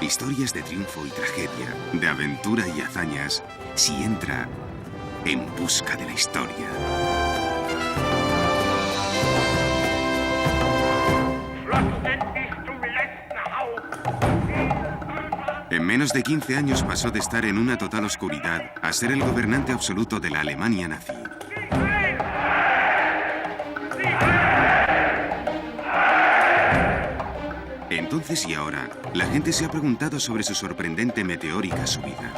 Historias de triunfo y tragedia, de aventura y hazañas, si entra En busca de la historia. En menos de 15 años pasó de estar en una total oscuridad a ser el gobernante absoluto de la Alemania nazi. Entonces y ahora, la gente se ha preguntado sobre su sorprendente meteórica subida.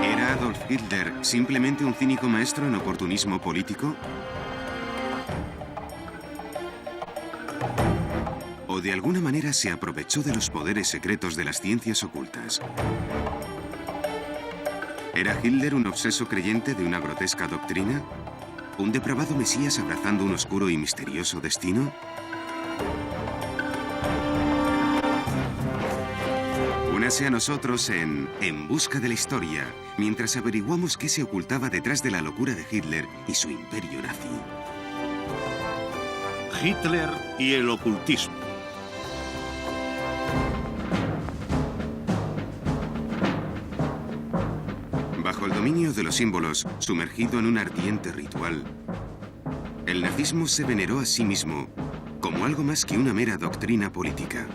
¿Era Adolf Hitler simplemente un cínico maestro en oportunismo político? ¿O de alguna manera se aprovechó de los poderes secretos de las ciencias ocultas? ¿Era Hitler un obseso creyente de una grotesca doctrina? ¿Un depravado mesías abrazando un oscuro y misterioso destino? Únase a nosotros En busca de la historia, mientras averiguamos qué se ocultaba detrás de la locura de Hitler y su imperio nazi. Hitler y el ocultismo. Bajo el dominio de los símbolos, sumergido en un ardiente ritual, el nazismo se veneró a sí mismo como algo más que una mera doctrina política.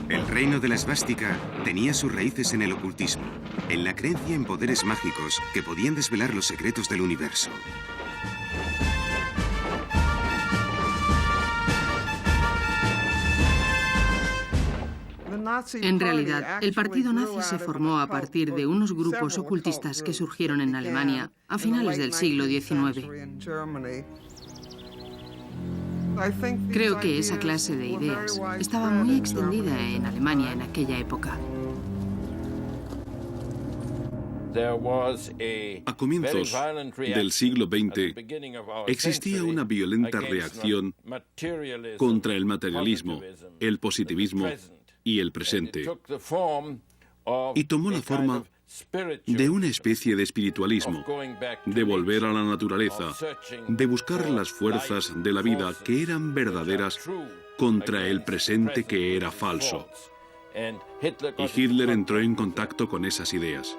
El reino de la esvástica tenía sus raíces en el ocultismo, en la creencia en poderes mágicos que podían desvelar los secretos del universo. En realidad, el partido nazi se formó a partir de unos grupos ocultistas que surgieron en Alemania a finales del siglo XIX. Creo que esa clase de ideas estaba muy extendida en Alemania en aquella época. A comienzos del siglo XX existía una violenta reacción contra el materialismo, el positivismo y el presente, y tomó la forma de una especie de espiritualismo, de volver a la naturaleza, de buscar las fuerzas de la vida que eran verdaderas contra el presente que era falso. Y Hitler entró en contacto con esas ideas.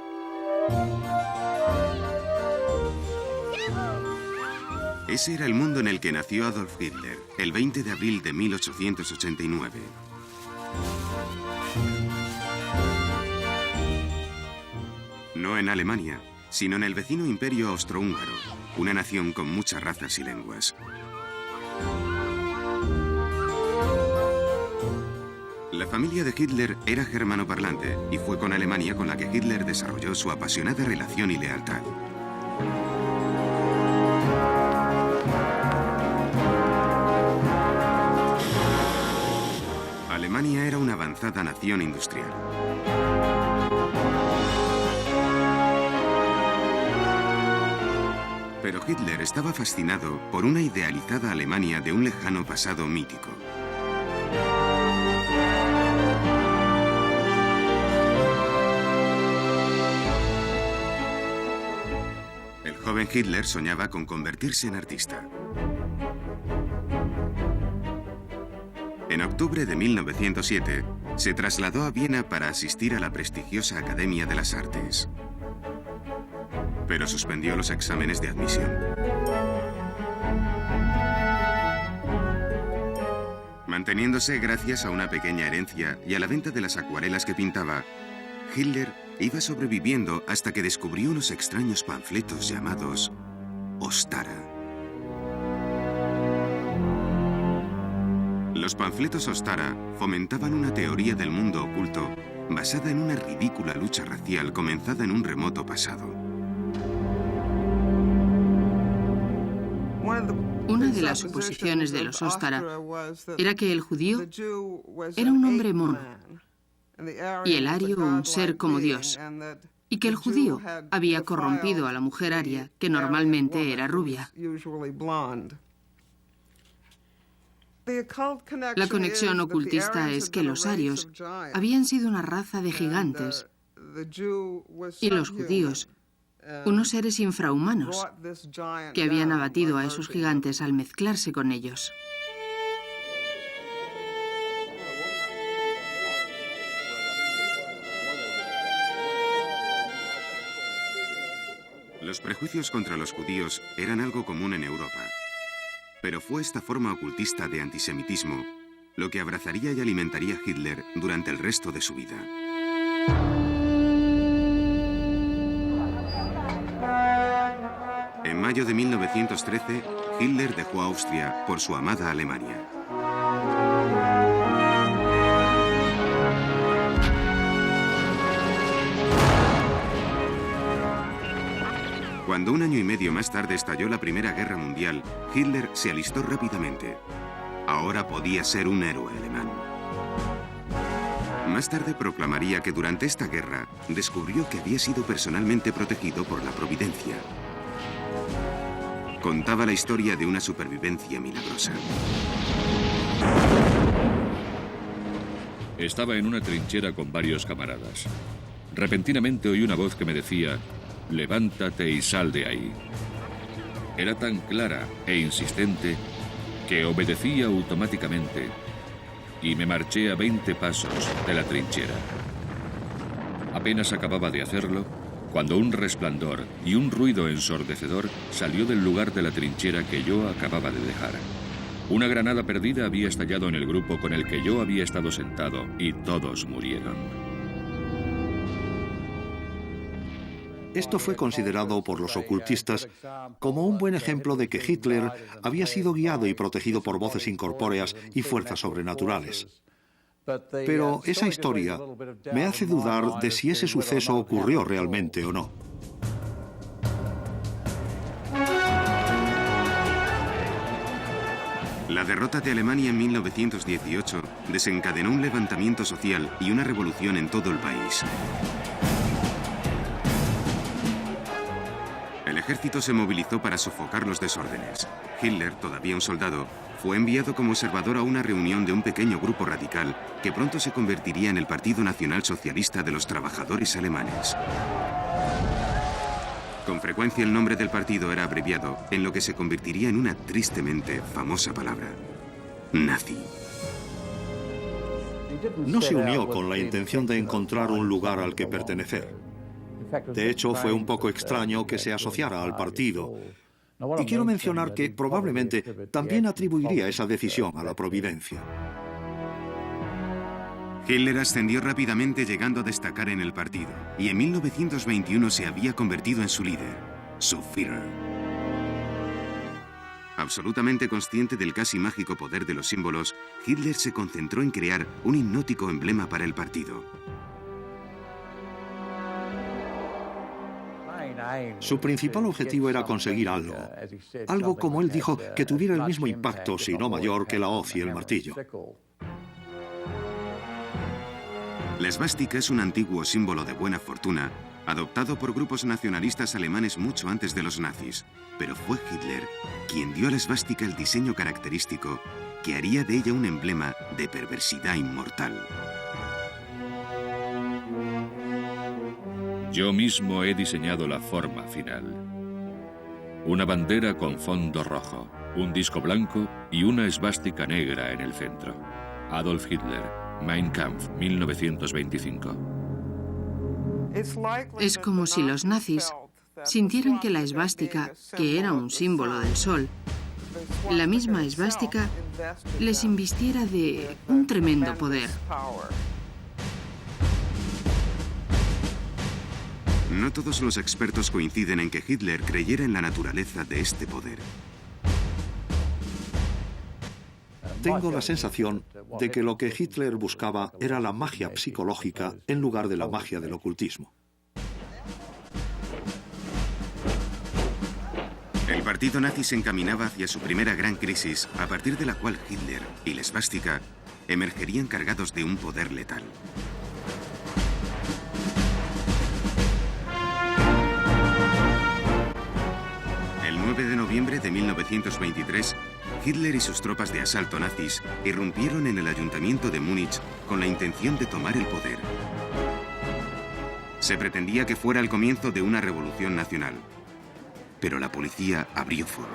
Ese era el mundo en el que nació Adolf Hitler, el 20 de abril de 1889. No en Alemania, sino en el vecino imperio austrohúngaro, una nación con muchas razas y lenguas. La familia de Hitler era germanoparlante y fue con Alemania con la que Hitler desarrolló su apasionada relación y lealtad. Alemania era una avanzada nación industrial. Pero Hitler estaba fascinado por una idealizada Alemania de un lejano pasado mítico. El joven Hitler soñaba con convertirse en artista. En octubre de 1907, se trasladó a Viena para asistir a la prestigiosa Academia de las Artes. Pero suspendió los exámenes de admisión. Manteniéndose gracias a una pequeña herencia y a la venta de las acuarelas que pintaba, Hitler iba sobreviviendo hasta que descubrió unos extraños panfletos llamados Ostara. Los panfletos Ostara fomentaban una teoría del mundo oculto basada en una ridícula lucha racial comenzada en un remoto pasado. Una de las suposiciones de los Ostara era que el judío era un hombre mono y el ario un ser como Dios, y que el judío había corrompido a la mujer aria, que normalmente era rubia. La conexión ocultista es que los arios habían sido una raza de gigantes y los judíos unos seres infrahumanos que habían abatido a esos gigantes al mezclarse con ellos. Los prejuicios contra los judíos eran algo común en Europa, pero fue esta forma ocultista de antisemitismo lo que abrazaría y alimentaría a Hitler durante el resto de su vida. En mayo de 1913, Hitler dejó Austria por su amada Alemania. Cuando un año y medio más tarde estalló la Primera Guerra Mundial, Hitler se alistó rápidamente. Ahora podía ser un héroe alemán. Más tarde proclamaría que durante esta guerra descubrió que había sido personalmente protegido por la Providencia. Contaba la historia de una supervivencia milagrosa. Estaba en una trinchera con varios camaradas. Repentinamente oí una voz que me decía: «Levántate y sal de ahí». Era tan clara e insistente que obedecí automáticamente y me marché a 20 pasos de la trinchera. Apenas acababa de hacerlo cuando un resplandor y un ruido ensordecedor salió del lugar de la trinchera que yo acababa de dejar. Una granada perdida había estallado en el grupo con el que yo había estado sentado y todos murieron. Esto fue considerado por los ocultistas como un buen ejemplo de que Hitler había sido guiado y protegido por voces incorpóreas y fuerzas sobrenaturales. Pero esa historia me hace dudar de si ese suceso ocurrió realmente o no. La derrota de Alemania en 1918 desencadenó un levantamiento social y una revolución en todo el país. El ejército se movilizó para sofocar los desórdenes. Hitler, todavía un soldado, fue enviado como observador a una reunión de un pequeño grupo radical que pronto se convertiría en el Partido Nacional Socialista de los Trabajadores Alemanes. Con frecuencia el nombre del partido era abreviado en lo que se convertiría en una tristemente famosa palabra: nazi. No se unió con la intención de encontrar un lugar al que pertenecer. De hecho, fue un poco extraño que se asociara al partido. Y quiero mencionar que probablemente también atribuiría esa decisión a la Providencia. Hitler ascendió rápidamente, llegando a destacar en el partido, y en 1921 se había convertido en su líder, su Führer. Absolutamente consciente del casi mágico poder de los símbolos, Hitler se concentró en crear un hipnótico emblema para el partido. Su principal objetivo era conseguir algo como él dijo, que tuviera el mismo impacto, si no mayor, que la hoz y el martillo. La esvástica es un antiguo símbolo de buena fortuna, adoptado por grupos nacionalistas alemanes mucho antes de los nazis, pero fue Hitler quien dio a la esvástica el diseño característico que haría de ella un emblema de perversidad inmortal. Yo mismo he diseñado la forma final. Una bandera con fondo rojo, un disco blanco y una esvástica negra en el centro. Adolf Hitler, Mein Kampf, 1925. Es como si los nazis sintieran que la esvástica, que era un símbolo del sol, la misma esvástica, les invistiera de un tremendo poder. No todos los expertos coinciden en que Hitler creyera en la naturaleza de este poder. Tengo la sensación de que lo que Hitler buscaba era la magia psicológica en lugar de la magia del ocultismo. El partido nazi se encaminaba hacia su primera gran crisis, a partir de la cual Hitler y la esvástica emergerían cargados de un poder letal. El 9 de noviembre de 1923, Hitler y sus tropas de asalto nazis irrumpieron en el ayuntamiento de Múnich con la intención de tomar el poder. Se pretendía que fuera el comienzo de una revolución nacional, pero la policía abrió fuego.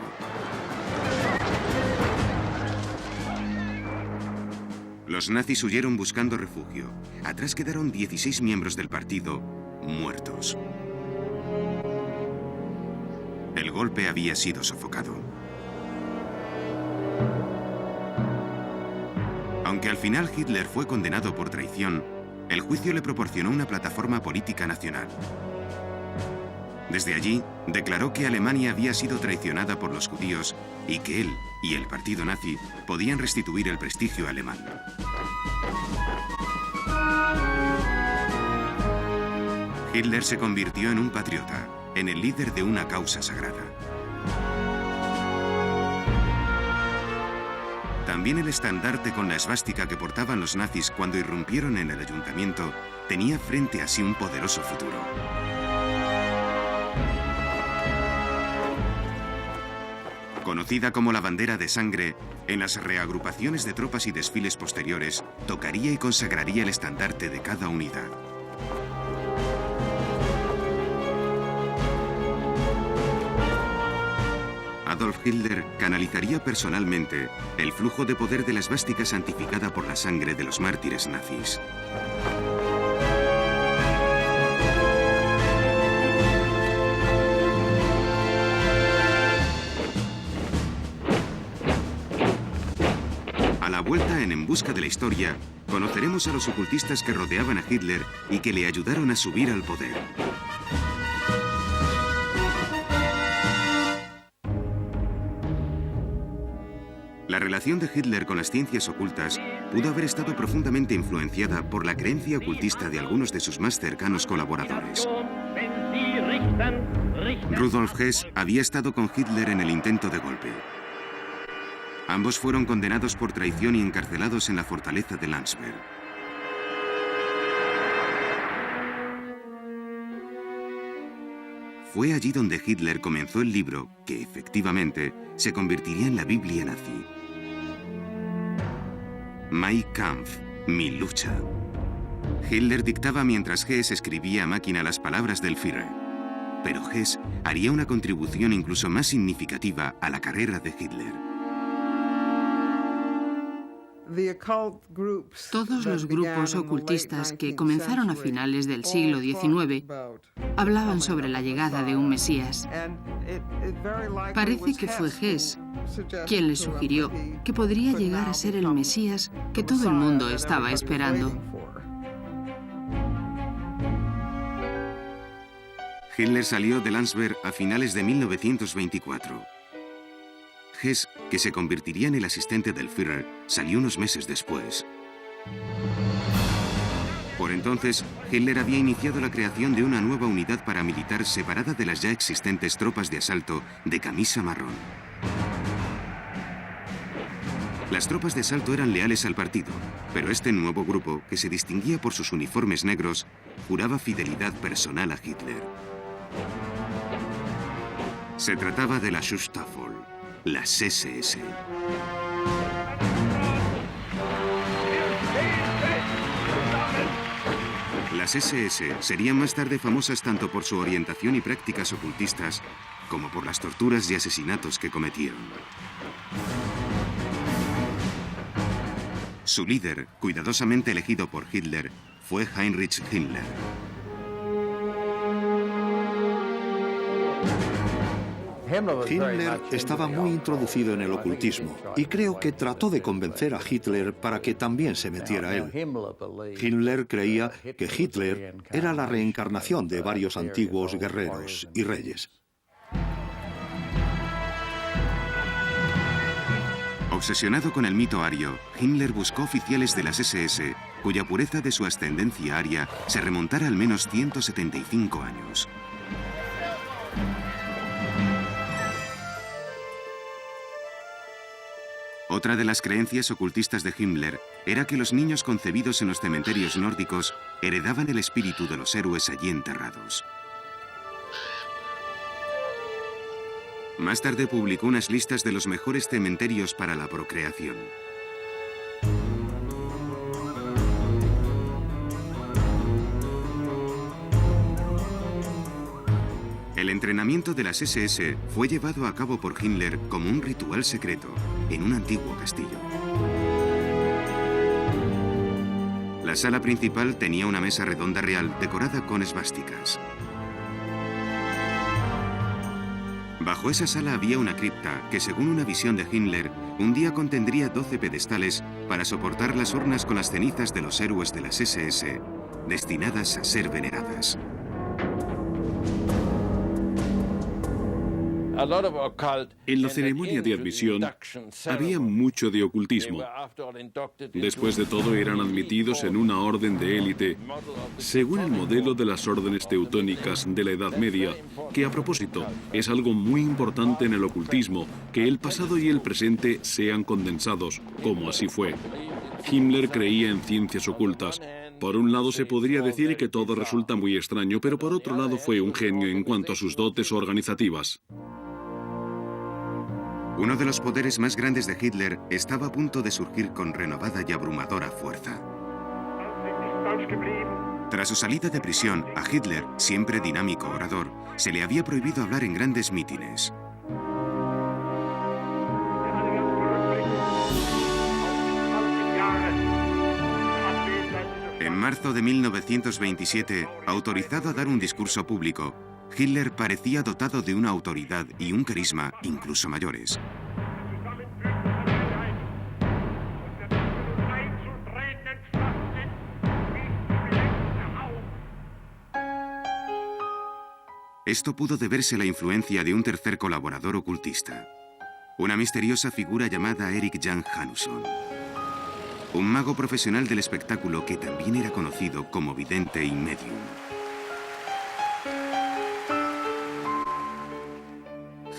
Los nazis huyeron buscando refugio. Atrás quedaron 16 miembros del partido muertos. El golpe había sido sofocado. Aunque al final Hitler fue condenado por traición, el juicio le proporcionó una plataforma política nacional. Desde allí, declaró que Alemania había sido traicionada por los judíos y que él y el partido nazi podían restituir el prestigio alemán. Hitler se convirtió en un patriota, en el líder de una causa sagrada. También el estandarte con la esvástica que portaban los nazis cuando irrumpieron en el ayuntamiento tenía frente a sí un poderoso futuro. Conocida como la bandera de sangre, en las reagrupaciones de tropas y desfiles posteriores, tocaría y consagraría el estandarte de cada unidad. Adolf Hitler canalizaría personalmente el flujo de poder de la esvástica santificada por la sangre de los mártires nazis. A la vuelta en Busca de la Historia, conoceremos a los ocultistas que rodeaban a Hitler y que le ayudaron a subir al poder. La relación de Hitler con las ciencias ocultas pudo haber estado profundamente influenciada por la creencia ocultista de algunos de sus más cercanos colaboradores. Rudolf Hess había estado con Hitler en el intento de golpe. Ambos fueron condenados por traición y encarcelados en la fortaleza de Landsberg. Fue allí donde Hitler comenzó el libro que, efectivamente, se convertiría en la Biblia nazi. Mein Kampf, mi lucha. Hitler dictaba mientras Hess escribía a máquina las palabras del Führer. Pero Hess haría una contribución incluso más significativa a la carrera de Hitler. Todos los grupos ocultistas que comenzaron a finales del siglo XIX hablaban sobre la llegada de un Mesías. Parece que fue Hess quien le sugirió que podría llegar a ser el Mesías que todo el mundo estaba esperando. Hitler salió de Landsberg a finales de 1924. Hess, que se convertiría en el asistente del Führer, salió unos meses después. Por entonces, Hitler había iniciado la creación de una nueva unidad paramilitar separada de las ya existentes tropas de asalto de camisa marrón. Las tropas de asalto eran leales al partido, pero este nuevo grupo, que se distinguía por sus uniformes negros, juraba fidelidad personal a Hitler. Se trataba de la Schutzstaffel, las SS. Las SS serían más tarde famosas tanto por su orientación y prácticas ocultistas como por las torturas y asesinatos que cometieron. Su líder, cuidadosamente elegido por Hitler, fue Heinrich Himmler. Himmler estaba muy introducido en el ocultismo y creo que trató de convencer a Hitler para que también se metiera él. Himmler creía que Hitler era la reencarnación de varios antiguos guerreros y reyes. Obsesionado con el mito ario, Himmler buscó oficiales de las SS cuya pureza de su ascendencia aria se remontara al menos 175 años. Otra de las creencias ocultistas de Himmler era que los niños concebidos en los cementerios nórdicos heredaban el espíritu de los héroes allí enterrados. Más tarde publicó unas listas de los mejores cementerios para la procreación. entrenamiento de las SS fue llevado a cabo por Himmler como un ritual secreto en un antiguo castillo. La sala principal tenía una mesa redonda real decorada con esvásticas. Bajo esa sala había una cripta que, según una visión de Himmler, un día contendría 12 pedestales para soportar las urnas con las cenizas de los héroes de las SS, destinadas a ser veneradas. En la ceremonia de admisión había mucho de ocultismo. Después de todo, eran admitidos en una orden de élite, según el modelo de las órdenes teutónicas de la Edad Media, que, a propósito, es algo muy importante en el ocultismo, que el pasado y el presente sean condensados, como así fue. Himmler creía en ciencias ocultas. Por un lado se podría decir que todo resulta muy extraño, pero por otro lado fue un genio en cuanto a sus dotes organizativas. Uno de los poderes más grandes de Hitler estaba a punto de surgir con renovada y abrumadora fuerza. Tras su salida de prisión, a Hitler, siempre dinámico orador, se le había prohibido hablar en grandes mítines. En marzo de 1927, autorizado a dar un discurso público, Hitler parecía dotado de una autoridad y un carisma incluso mayores. Esto pudo deberse a la influencia de un tercer colaborador ocultista, una misteriosa figura llamada Erik Jan Janusson, un mago profesional del espectáculo que también era conocido como vidente y medium.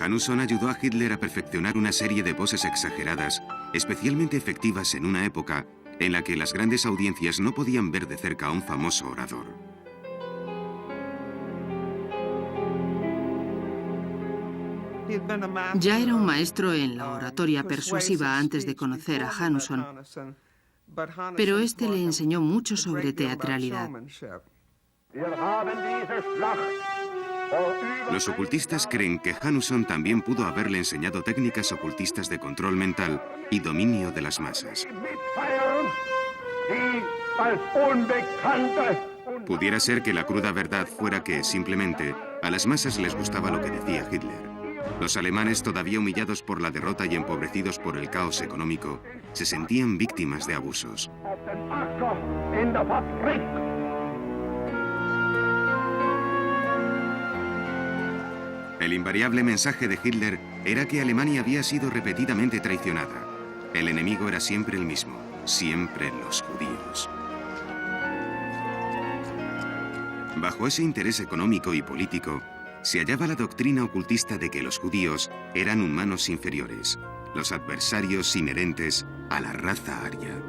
Janusson ayudó a Hitler a perfeccionar una serie de poses exageradas, especialmente efectivas en una época en la que las grandes audiencias no podían ver de cerca a un famoso orador. Ya era un maestro en la oratoria persuasiva antes de conocer a Janusson, pero este le enseñó mucho sobre teatralidad. Los ocultistas creen que Janusson también pudo haberle enseñado técnicas ocultistas de control mental y dominio de las masas. Pudiera ser que la cruda verdad fuera que, simplemente, a las masas les gustaba lo que decía Hitler. Los alemanes, todavía humillados por la derrota y empobrecidos por el caos económico, se sentían víctimas de abusos. El invariable mensaje de Hitler era que Alemania había sido repetidamente traicionada. El enemigo era siempre el mismo, siempre los judíos. Bajo ese interés económico y político, se hallaba la doctrina ocultista de que los judíos eran humanos inferiores, los adversarios inherentes a la raza aria.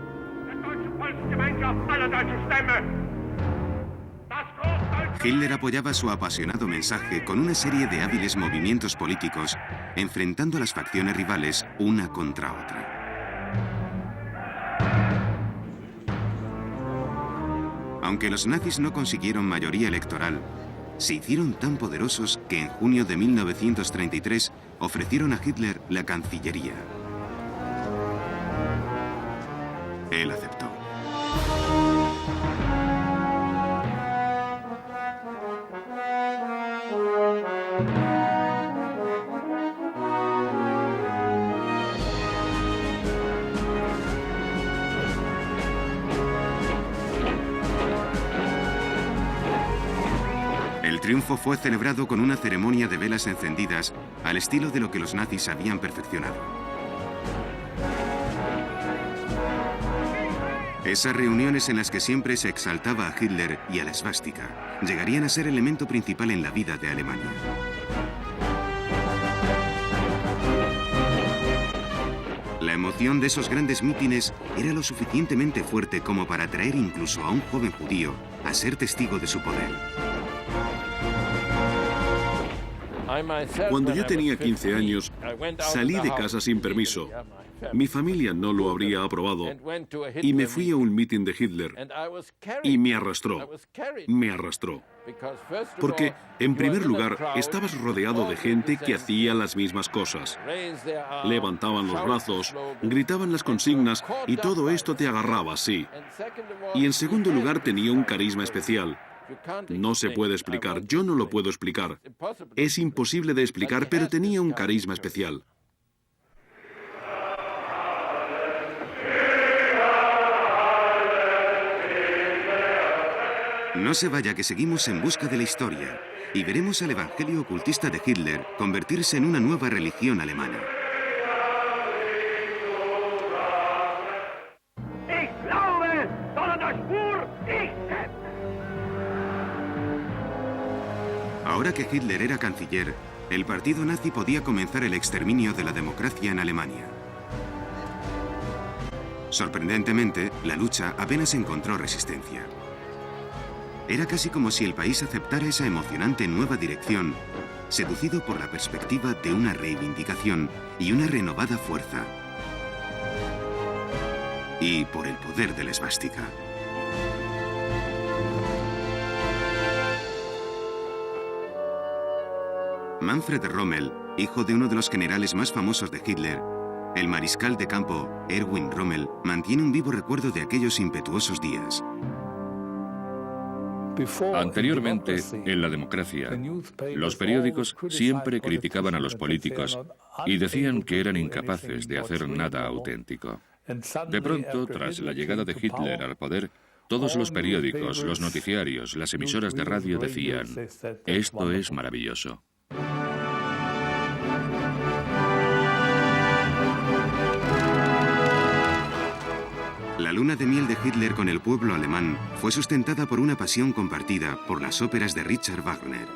Hitler apoyaba su apasionado mensaje con una serie de hábiles movimientos políticos, enfrentando a las facciones rivales una contra otra. Aunque los nazis no consiguieron mayoría electoral, se hicieron tan poderosos que en junio de 1933 ofrecieron a Hitler la Cancillería. Él aceptó. El triunfo fue celebrado con una ceremonia de velas encendidas al estilo de lo que los nazis habían perfeccionado. Esas reuniones en las que siempre se exaltaba a Hitler y a la esvástica llegarían a ser elemento principal en la vida de Alemania. La emoción de esos grandes mítines era lo suficientemente fuerte como para atraer incluso a un joven judío a ser testigo de su poder. Cuando yo tenía 15 años, salí de casa sin permiso. Mi familia no lo habría aprobado y me fui a un mitin de Hitler y me arrastró. Porque, en primer lugar, estabas rodeado de gente que hacía las mismas cosas. Levantaban los brazos, gritaban las consignas y todo esto te agarraba así. Y en segundo lugar, tenía un carisma especial. No se puede explicar, yo no lo puedo explicar. Es imposible de explicar, pero tenía un carisma especial. No se vaya, que seguimos en busca de la historia y veremos al evangelio ocultista de Hitler convertirse en una nueva religión alemana. Ahora que Hitler era canciller, el partido nazi podía comenzar el exterminio de la democracia en Alemania. Sorprendentemente, la lucha apenas encontró resistencia. Era casi como si el país aceptara esa emocionante nueva dirección, seducido por la perspectiva de una reivindicación y una renovada fuerza. Y por el poder de la esvástica. Manfred Rommel, hijo de uno de los generales más famosos de Hitler, el mariscal de campo Erwin Rommel, mantiene un vivo recuerdo de aquellos impetuosos días. Anteriormente, en la democracia, los periódicos siempre criticaban a los políticos y decían que eran incapaces de hacer nada auténtico. De pronto, tras la llegada de Hitler al poder, todos los periódicos, los noticiarios, las emisoras de radio decían: esto es maravilloso. La luna de miel de Hitler con el pueblo alemán fue sustentada por una pasión compartida por las óperas de Richard Wagner.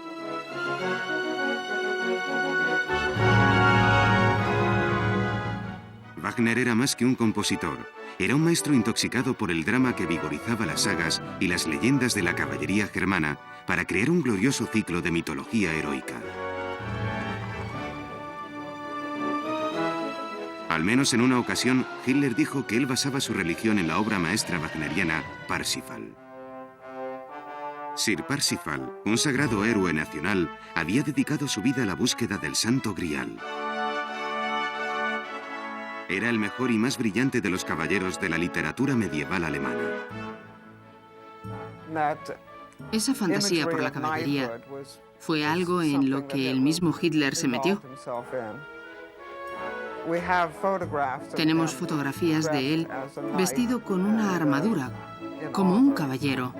Wagner era más que un compositor, era un maestro intoxicado por el drama que vigorizaba las sagas y las leyendas de la caballería germana para crear un glorioso ciclo de mitología heroica. Al menos en una ocasión, Hitler dijo que él basaba su religión en la obra maestra wagneriana Parsifal. Sir Parsifal, un sagrado héroe nacional, había dedicado su vida a la búsqueda del Santo Grial. Era el mejor y más brillante de los caballeros de la literatura medieval alemana. Esa fantasía por la caballería fue algo en lo que el mismo Hitler se metió. Tenemos fotografías de él vestido con una armadura, como un caballero.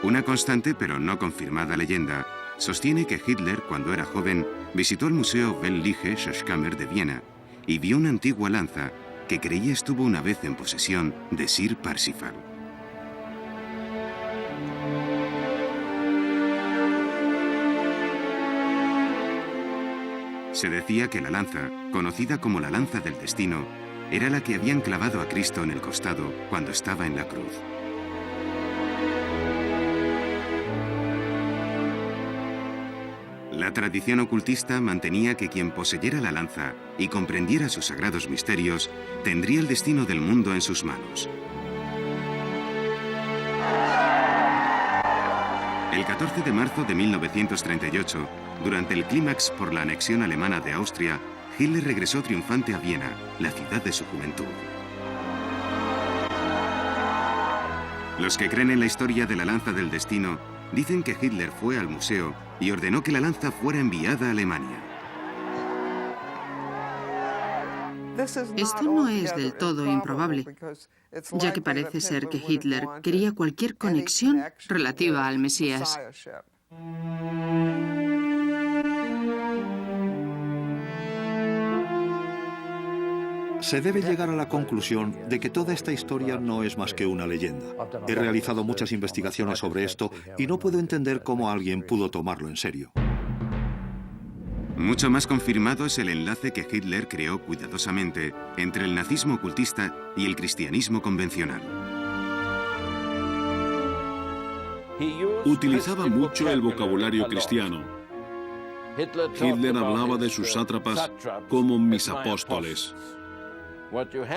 Una constante pero no confirmada leyenda sostiene que Hitler, cuando era joven, visitó el Museo Weltliche Schatzkammer de Viena y vio una antigua lanza que creía estuvo una vez en posesión de Sir Parsifal. Se decía que la lanza, conocida como la lanza del destino, era la que habían clavado a Cristo en el costado cuando estaba en la cruz. La tradición ocultista mantenía que quien poseyera la lanza y comprendiera sus sagrados misterios tendría el destino del mundo en sus manos. El 14 de marzo de 1938, durante el clímax por la anexión alemana de Austria, Hitler regresó triunfante a Viena, la ciudad de su juventud. Los que creen en la historia de la lanza del destino dicen que Hitler fue al museo y ordenó que la lanza fuera enviada a Alemania. Esto no es del todo improbable, ya que parece ser que Hitler quería cualquier conexión relativa al Mesías. Se debe llegar a la conclusión de que toda esta historia no es más que una leyenda. He realizado muchas investigaciones sobre esto y no puedo entender cómo alguien pudo tomarlo en serio. Mucho más confirmado es el enlace que Hitler creó cuidadosamente entre el nazismo ocultista y el cristianismo convencional. Utilizaba mucho el vocabulario cristiano. Hitler hablaba de sus sátrapas como mis apóstoles.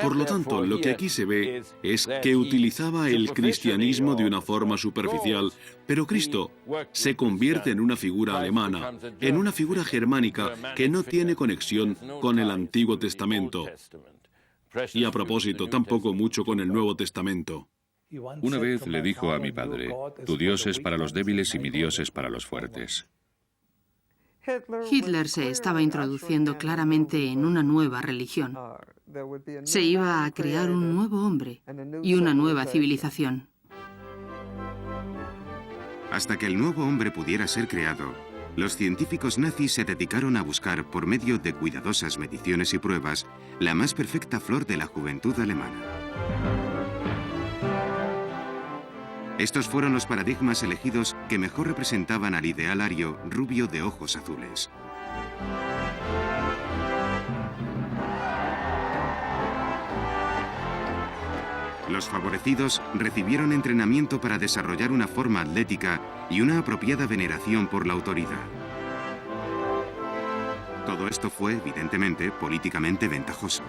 Por lo tanto, lo que aquí se ve es que utilizaba el cristianismo de una forma superficial, pero Cristo se convierte en una figura alemana, en una figura germánica que no tiene conexión con el Antiguo Testamento. Y a propósito, tampoco mucho con el Nuevo Testamento. Una vez le dijo a mi padre, tu Dios es para los débiles y mi Dios es para los fuertes. Hitler se estaba introduciendo claramente en una nueva religión. Se iba a crear un nuevo hombre y una nueva civilización. Hasta que el nuevo hombre pudiera ser creado, los científicos nazis se dedicaron a buscar, por medio de cuidadosas mediciones y pruebas, la más perfecta flor de la juventud alemana. Estos fueron los paradigmas elegidos que mejor representaban al ideal ario rubio de ojos azules. Los favorecidos recibieron entrenamiento para desarrollar una forma atlética y una apropiada veneración por la autoridad. Todo esto fue, evidentemente, políticamente ventajoso.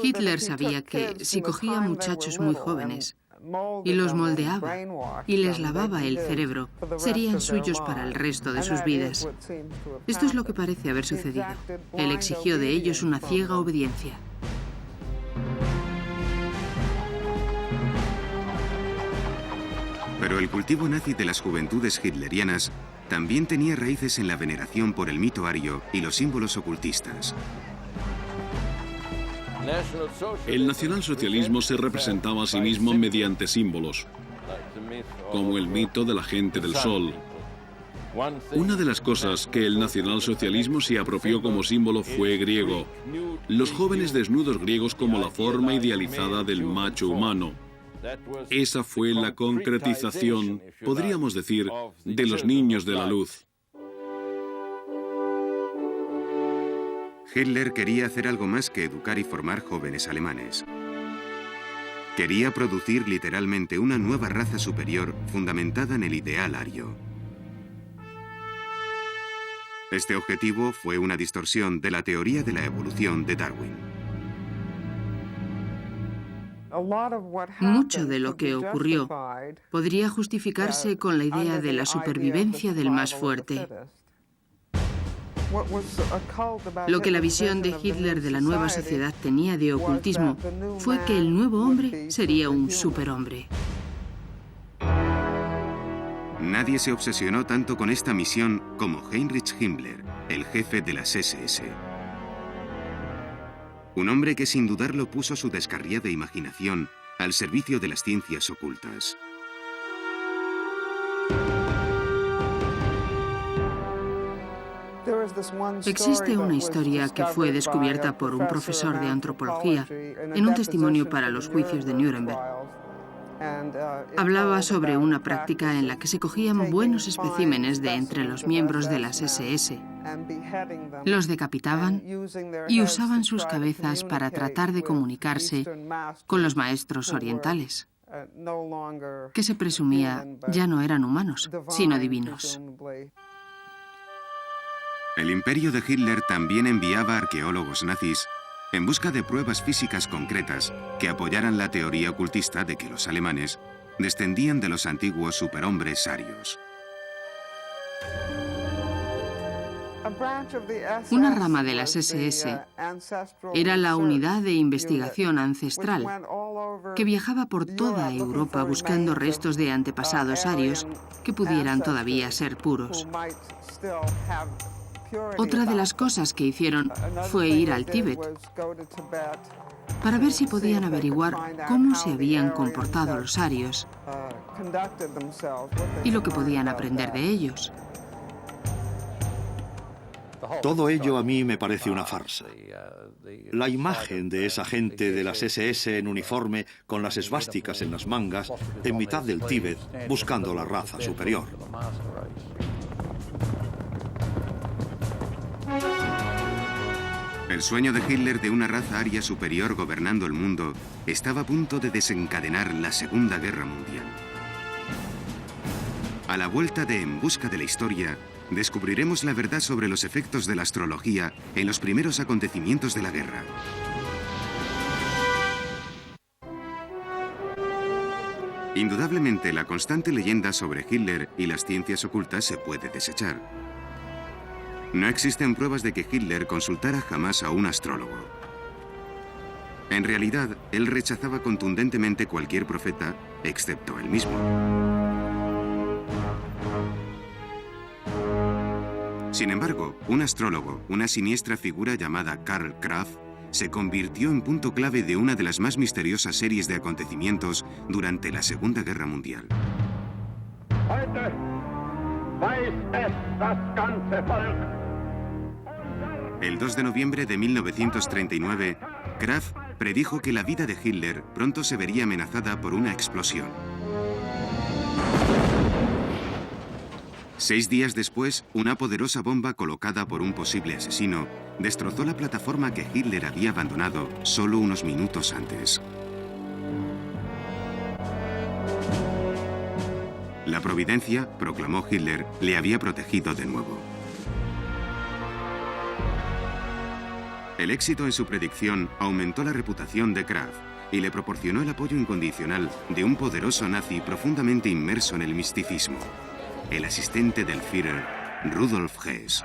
Hitler sabía que si cogía muchachos muy jóvenes y los moldeaba y les lavaba el cerebro, serían suyos para el resto de sus vidas. Esto es lo que parece haber sucedido. Él exigió de ellos una ciega obediencia. Pero el cultivo nazi de las juventudes hitlerianas también tenía raíces en la veneración por el mito ario y los símbolos ocultistas. El nacionalsocialismo se representaba a sí mismo mediante símbolos, como el mito de la gente del sol. Una de las cosas que el nacionalsocialismo se apropió como símbolo fue griego. Los jóvenes desnudos griegos como la forma idealizada del macho humano. Esa fue la concretización, podríamos decir, de los niños de la luz. Hitler quería hacer algo más que educar y formar jóvenes alemanes. Quería producir literalmente una nueva raza superior fundamentada en el ideal ario. Este objetivo fue una distorsión de la teoría de la evolución de Darwin. Mucho de lo que ocurrió podría justificarse con la idea de la supervivencia del más fuerte. Lo que la visión de Hitler de la nueva sociedad tenía de ocultismo fue que el nuevo hombre sería un superhombre. Nadie se obsesionó tanto con esta misión como Heinrich Himmler, el jefe de las SS. Un hombre que sin dudarlo puso su descarriada imaginación al servicio de las ciencias ocultas. Existe una historia que fue descubierta por un profesor de antropología en un testimonio para los juicios de Nuremberg. Hablaba sobre una práctica en la que se cogían buenos especímenes de entre los miembros de las SS, los decapitaban y usaban sus cabezas para tratar de comunicarse con los maestros orientales, que se presumía ya no eran humanos, sino divinos. El imperio de Hitler también enviaba arqueólogos nazis en busca de pruebas físicas concretas que apoyaran la teoría ocultista de que los alemanes descendían de los antiguos superhombres arios. Una rama de las SS era la Unidad de Investigación Ancestral, que viajaba por toda Europa buscando restos de antepasados arios que pudieran todavía ser puros. Otra de las cosas que hicieron fue ir al Tíbet para ver si podían averiguar cómo se habían comportado los arios y lo que podían aprender de ellos. Todo ello a mí me parece una farsa. La imagen de esa gente de las SS en uniforme con las esvásticas en las mangas en mitad del Tíbet buscando la raza superior. El sueño de Hitler de una raza aria superior gobernando el mundo estaba a punto de desencadenar la Segunda Guerra Mundial. A la vuelta de En busca de la historia, descubriremos la verdad sobre los efectos de la astrología en los primeros acontecimientos de la guerra. Indudablemente, la constante leyenda sobre Hitler y las ciencias ocultas se puede desechar. No existen pruebas de que Hitler consultara jamás a un astrólogo. En realidad, él rechazaba contundentemente cualquier profeta, excepto él mismo. Sin embargo, un astrólogo, una siniestra figura llamada Karl Kraft, se convirtió en punto clave de una de las más misteriosas series de acontecimientos durante la Segunda Guerra Mundial. El 2 de noviembre de 1939, Kraft predijo que la vida de Hitler pronto se vería amenazada por una explosión. 6 días después, una poderosa bomba colocada por un posible asesino destrozó la plataforma que Hitler había abandonado solo unos minutos antes. La providencia, proclamó Hitler, le había protegido de nuevo. El éxito en su predicción aumentó la reputación de Kraft y le proporcionó el apoyo incondicional de un poderoso nazi profundamente inmerso en el misticismo, el asistente del Führer, Rudolf Hess.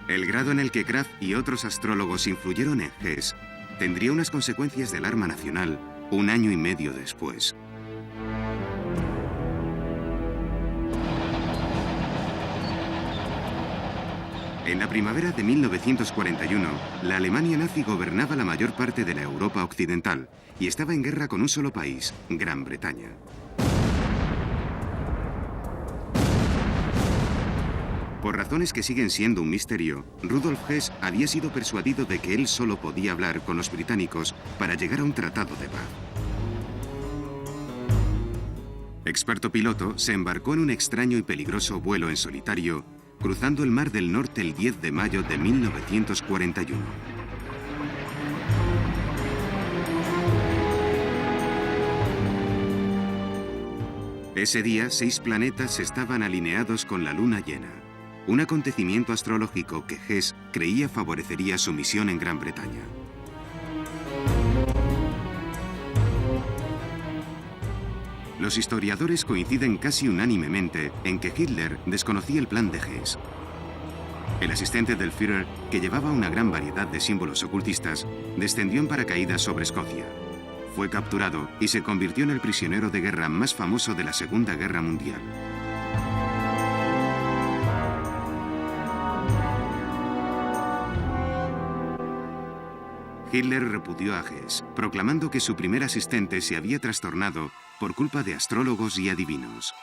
El grado en el que Kraft y otros astrólogos influyeron en Hess tendría unas consecuencias de alarma nacional 1 año y medio después. En la primavera de 1941, la Alemania nazi gobernaba la mayor parte de la Europa occidental y estaba en guerra con un solo país, Gran Bretaña. Por razones que siguen siendo un misterio, Rudolf Hess había sido persuadido de que él solo podía hablar con los británicos para llegar a un tratado de paz. Experto piloto, se embarcó en un extraño y peligroso vuelo en solitario, cruzando el Mar del Norte el 10 de mayo de 1941. Ese día, 6 planetas estaban alineados con la luna llena, un acontecimiento astrológico que Hess creía favorecería su misión en Gran Bretaña. Los historiadores coinciden casi unánimemente en que Hitler desconocía el plan de Hess. El asistente del Führer, que llevaba una gran variedad de símbolos ocultistas, descendió en paracaídas sobre Escocia. Fue capturado y se convirtió en el prisionero de guerra más famoso de la Segunda Guerra Mundial. Hitler repudió a Hess, proclamando que su primer asistente se había trastornado por culpa de astrólogos y adivinos.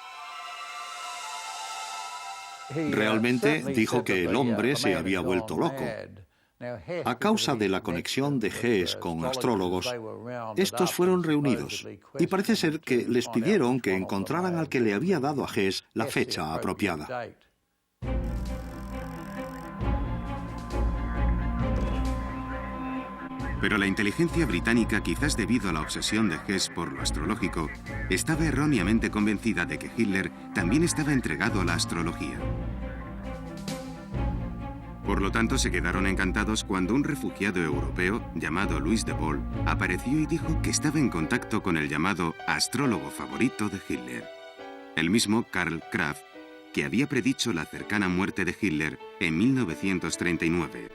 Realmente dijo que el hombre se había vuelto loco. A causa de la conexión de Hess con astrólogos, estos fueron reunidos y parece ser que les pidieron que encontraran al que le había dado a Hess la fecha apropiada. Pero la inteligencia británica, quizás debido a la obsesión de Hess por lo astrológico, estaba erróneamente convencida de que Hitler también estaba entregado a la astrología. Por lo tanto, se quedaron encantados cuando un refugiado europeo, llamado Louis de Boll, apareció y dijo que estaba en contacto con el llamado astrólogo favorito de Hitler, el mismo Karl Kraft, que había predicho la cercana muerte de Hitler en 1939.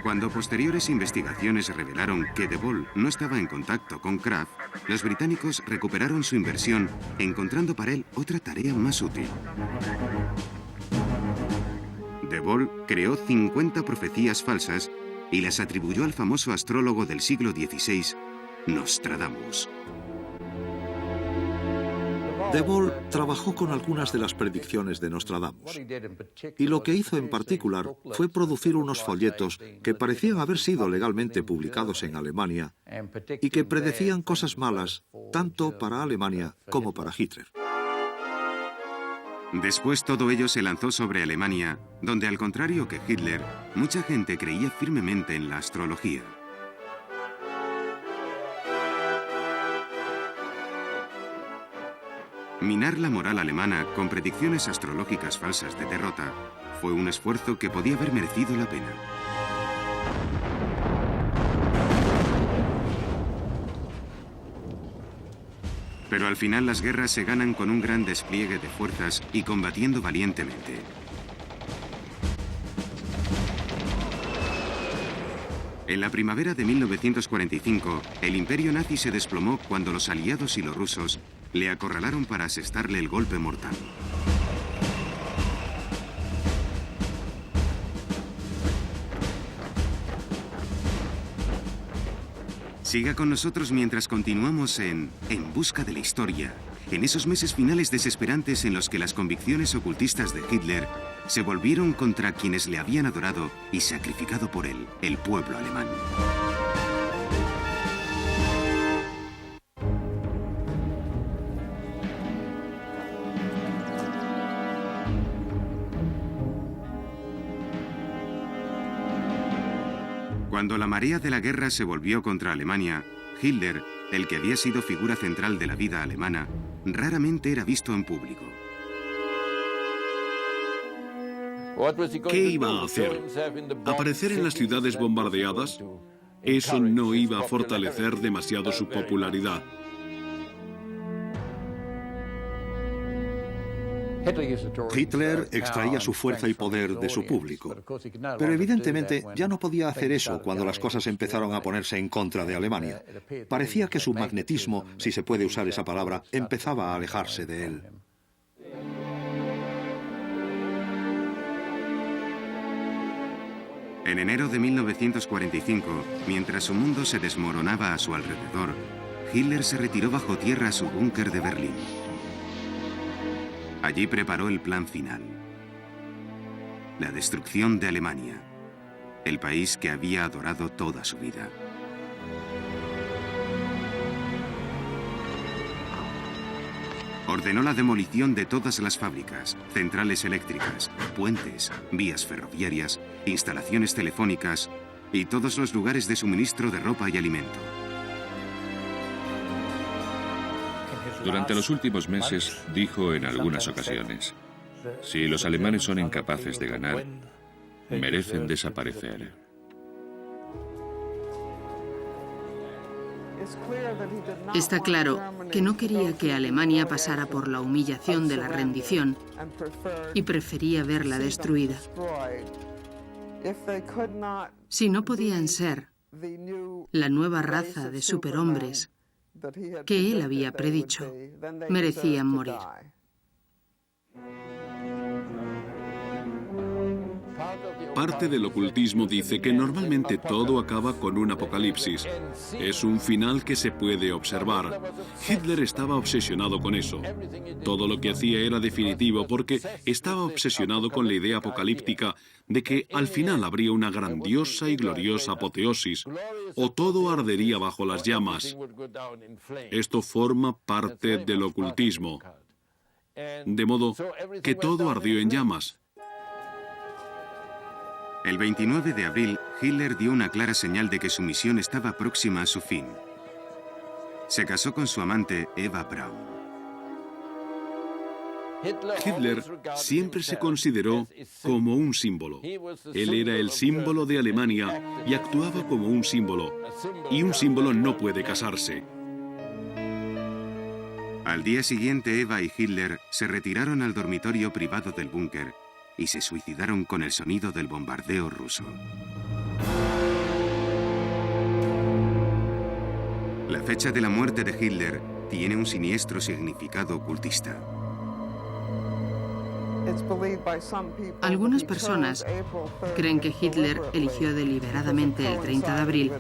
Cuando posteriores investigaciones revelaron que de Boll no estaba en contacto con Kraft, los británicos recuperaron su inversión, encontrando para él otra tarea más útil. De Boll creó 50 profecías falsas y las atribuyó al famoso astrólogo del siglo XVI, Nostradamus. De Boll trabajó con algunas de las predicciones de Nostradamus, y lo que hizo en particular fue producir unos folletos que parecían haber sido legalmente publicados en Alemania y que predecían cosas malas tanto para Alemania como para Hitler. Después todo ello se lanzó sobre Alemania, donde al contrario que Hitler, mucha gente creía firmemente en la astrología. Minar la moral alemana con predicciones astrológicas falsas de derrota fue un esfuerzo que podía haber merecido la pena. Pero al final las guerras se ganan con un gran despliegue de fuerzas y combatiendo valientemente. En la primavera de 1945, el imperio nazi se desplomó cuando los aliados y los rusos le acorralaron para asestarle el golpe mortal. Siga con nosotros mientras continuamos en busca de la historia, en esos meses finales desesperantes en los que las convicciones ocultistas de Hitler se volvieron contra quienes le habían adorado y sacrificado por él, el pueblo alemán. Cuando la marea de la guerra se volvió contra Alemania, Hitler, el que había sido figura central de la vida alemana, raramente era visto en público. ¿Qué iba a hacer? ¿Aparecer en las ciudades bombardeadas? Eso no iba a fortalecer demasiado su popularidad. Hitler extraía su fuerza y poder de su público, pero evidentemente ya no podía hacer eso cuando las cosas empezaron a ponerse en contra de Alemania. Parecía que su magnetismo, si se puede usar esa palabra, empezaba a alejarse de él. En enero de 1945, mientras su mundo se desmoronaba a su alrededor, Hitler se retiró bajo tierra a su búnker de Berlín. Allí preparó el plan final: la destrucción de Alemania, el país que había adorado toda su vida. Ordenó la demolición de todas las fábricas, centrales eléctricas, puentes, vías ferroviarias, instalaciones telefónicas y todos los lugares de suministro de ropa y alimento. Durante los últimos meses dijo en algunas ocasiones: si los alemanes son incapaces de ganar, merecen desaparecer. Está claro que no quería que Alemania pasara por la humillación de la rendición y prefería verla destruida. Si no podían ser la nueva raza de superhombres que él había predicho, merecían morir. Parte del ocultismo dice que normalmente todo acaba con un apocalipsis. Es un final que se puede observar. Hitler estaba obsesionado con eso. Todo lo que hacía era definitivo porque estaba obsesionado con la idea apocalíptica de que al final habría una grandiosa y gloriosa apoteosis, o todo ardería bajo las llamas. Esto forma parte del ocultismo. De modo que todo ardió en llamas. El 29 de abril, Hitler dio una clara señal de que su misión estaba próxima a su fin. Se casó con su amante Eva Braun. Hitler siempre se consideró como un símbolo. Él era el símbolo de Alemania y actuaba como un símbolo. Y un símbolo no puede casarse. Al día siguiente, Eva y Hitler se retiraron al dormitorio privado del búnker y se suicidaron con el sonido del bombardeo ruso. La fecha de la muerte de Hitler tiene un siniestro significado ocultista. Algunas personas creen que Hitler eligió deliberadamente el 30 de abril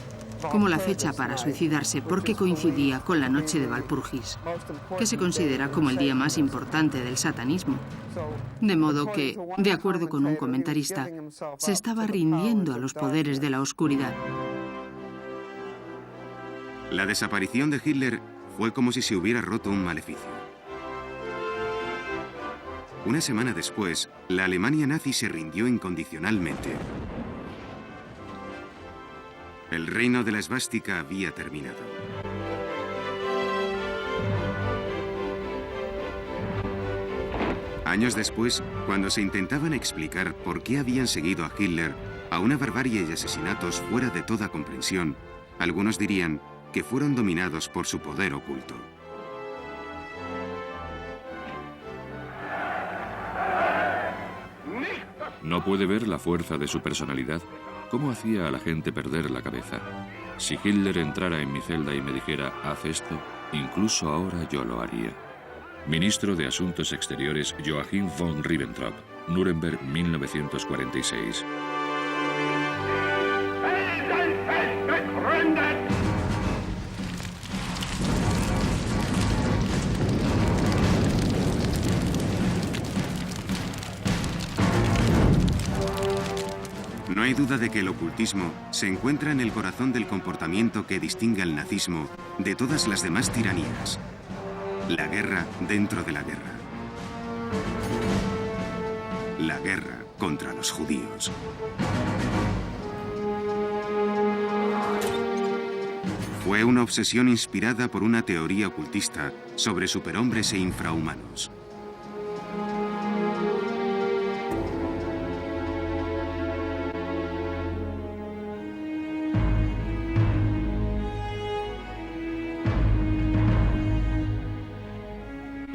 como la fecha para suicidarse porque coincidía con la noche de Walpurgis, que se considera como el día más importante del satanismo. De modo que, de acuerdo con un comentarista, se estaba rindiendo a los poderes de la oscuridad. La desaparición de Hitler fue como si se hubiera roto un maleficio. Una semana después, la Alemania nazi se rindió incondicionalmente. El reino de la esvástica había terminado. Años después, cuando se intentaban explicar por qué habían seguido a Hitler a una barbarie y asesinatos fuera de toda comprensión, algunos dirían que fueron dominados por su poder oculto. ¿No puede ver la fuerza de su personalidad? ¿Cómo hacía a la gente perder la cabeza? Si Hitler entrara en mi celda y me dijera, haz esto, incluso ahora yo lo haría. Ministro de Asuntos Exteriores Joachim von Ribbentrop, Nuremberg, 1946. No hay duda de que el ocultismo se encuentra en el corazón del comportamiento que distingue al nazismo de todas las demás tiranías. La guerra dentro de la guerra. La guerra contra los judíos. Fue una obsesión inspirada por una teoría ocultista sobre superhombres e infrahumanos.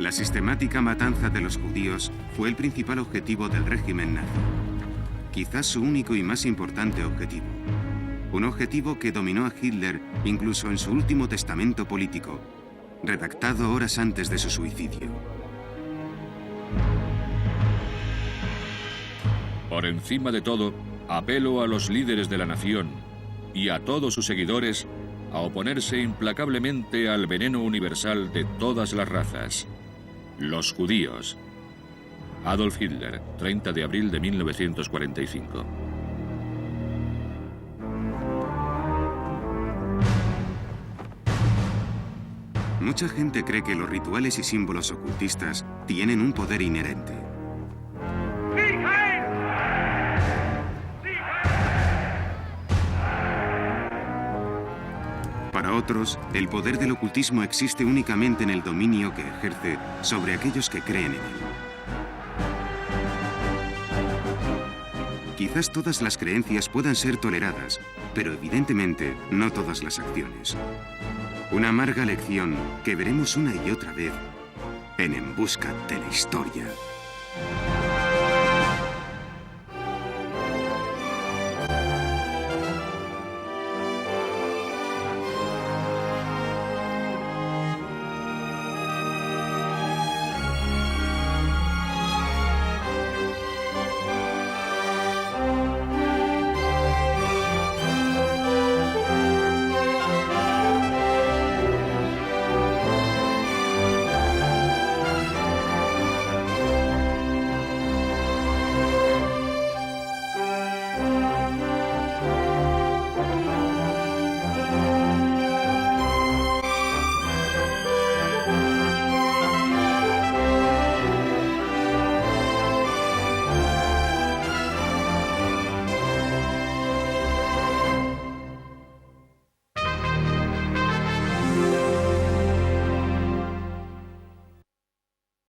La sistemática matanza de los judíos fue el principal objetivo del régimen nazi. Quizás su único y más importante objetivo. Un objetivo que dominó a Hitler incluso en su último testamento político, redactado horas antes de su suicidio. Por encima de todo, apelo a los líderes de la nación y a todos sus seguidores a oponerse implacablemente al veneno universal de todas las razas. Los judíos. Adolf Hitler, 30 de abril de 1945. Mucha gente cree que los rituales y símbolos ocultistas tienen un poder inherente. Para otros, el poder del ocultismo existe únicamente en el dominio que ejerce sobre aquellos que creen en él. Quizás todas las creencias puedan ser toleradas, pero evidentemente no todas las acciones. Una amarga lección que veremos una y otra vez en busca de la historia.